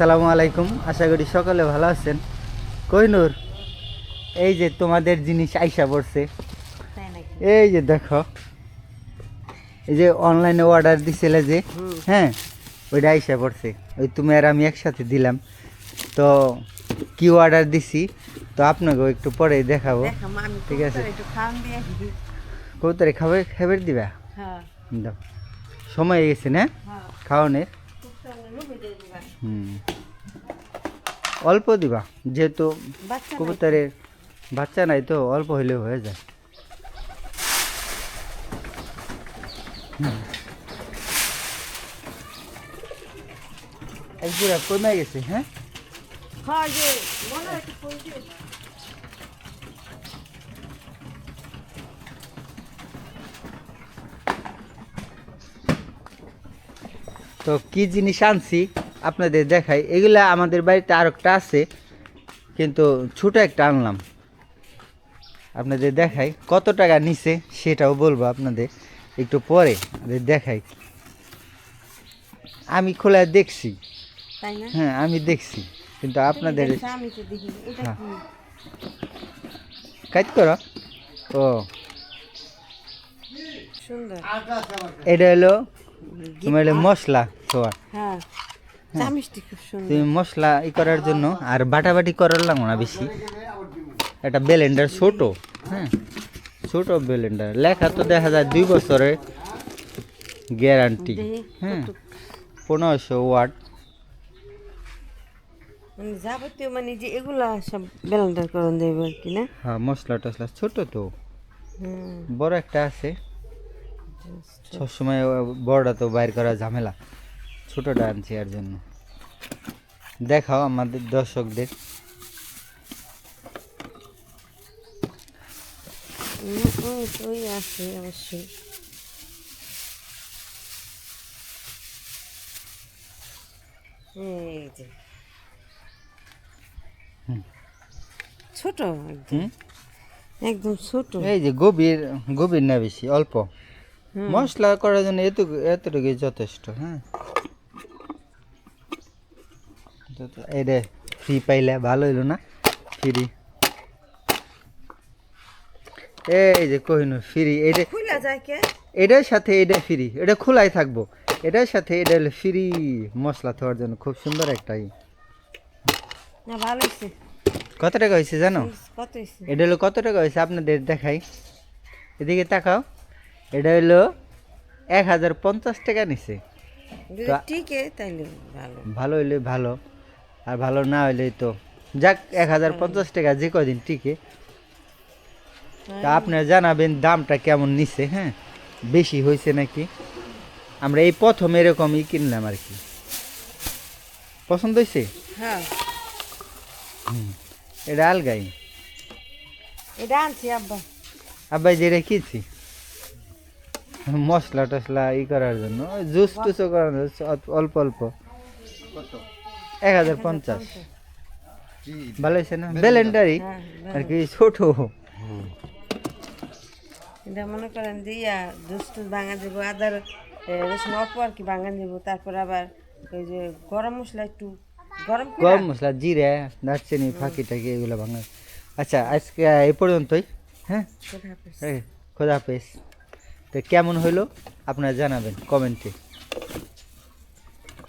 আসসালামু আলাইকুম, আশা করি সকলে ভালো আছেন। কোহিনুর, এই যে তোমাদের জিনিস আইসা পড়ছে। এই যে দেখো, এই যে অনলাইনে অর্ডার দিছিলে যে, হ্যাঁ ওইটা আইসা পড়ছে। ওই তুমি আর আমি একসাথে দিলাম। তো কি অর্ডার দিছি তো আপনাকেও একটু পরে দেখাবো, ঠিক আছে? কৌতারে খাবার দিবা? দাও, সময় হয়ে গেছে না খাওয়ানোর। অল্প দিবা, যেহেতু কবুতরের বাচ্চা নাই তো অল্প হইলে হয়ে যায়। এক জোড়া কমে গেছে। হ্যাঁ তো কি জিনিস আনছি আপনাদের দেখাই। এগুলা আমাদের বাড়িতে আর একটা আছে, কিন্তু ছোট একটা আনলাম। আপনাদের দেখাই কত টাকা নিছে সেটাও বলবো আপনাদের একটু পরে। দেখাই, আমি খোলা দেখছি, হ্যাঁ আমি দেখছি, কিন্তু আপনাদের কাজ করো। ও এটা হলো তোমার মশলা খাওয়ার। তুমি মশলা ই করার জন্য আর বাটাবাটি করার লাগো না বেশি। একটা ব্লেন্ডার ছোট, হ্যাঁ ছোট ব্লেন্ডার, লেখা তো দেখা যায় 2 বছরের গ্যারান্টি। হ্যাঁ 1500 ওয়াট যাবতীয়, মানে যে এগুলা সব ব্লেন্ডার করন দেবে আর কি না? হ্যাঁ মশলা টসলা ছোট তো, বড় একটা আছে সবসময়। বড়টা তো বাইর করা ঝামেলা, ছোটটা আনছি এর জন্য। দেখাও আমাদের দর্শকদের। ওই আছে অবশ্যই। এই যে ছোট, একদম একদম ছোট। এই যে গভীর গভীর না বেশি, অল্প মশলা করার জন্য এতটুকুই যথেষ্ট। হ্যাঁ এটা ফ্রি পাইলে ভালো হইলো না? ফ্রি, এই যে কোহিনুর ফ্রি। এটা খুলে যায় কে? এটার সাথে এটা ফ্রি, এটা খোলাই থাকবো। এটার সাথে এটা হলো ফ্রি মশলা খাওয়ার জন্য। খুব সুন্দর একটাই। না ভালো হয়েছে। কত টাকা হয়েছে জানো? কত হয়েছে? এটা হলো কত টাকা হয়েছে আপনাদের দেখাই, এদিকে তাকাও। এটা হলো 1050 টাকা নিছে। ঠিক তাইলে ভালো, ভালো হইলে ভালো, আর ভালো না হইলে তো যাক, 1050 টাকা যে কদিন টিকে। তা আপনারা জানাবেন দামটা কেমন নিছে। হ্যাঁ বেশি হয়েছে নাকি? আমরা এই প্রথম এরকমই কিনলাম আর কি। পছন্দ হয়েছে? হ্যাঁ এটা আলগাই। এটা আনছি আব্বা। আব্বাই যেটা কিনছি মশলা টসলা ই করার জন্য, জুস টুসও করার জন্য অল্প অল্প। 1050 ভালো হয়েছে না? ব্লেন্ডারই আর কি, ছোট। এটা মনে করেন যে জুস টুস ভাঙা দেবো, আদার রসুন অল্প আর কি ভাঙা দেবো। তারপর আবার ওই যে গরম মশলা একটু গরম মশলা, জিরে, দারচিনি, ফাঁকি টাকি এগুলো ভাঙা। আচ্ছা আজকে এই পর্যন্তই। হ্যাঁ খোদা হাফেজ। তো কেমন হইলো আপনারা জানাবেন কমেন্টে।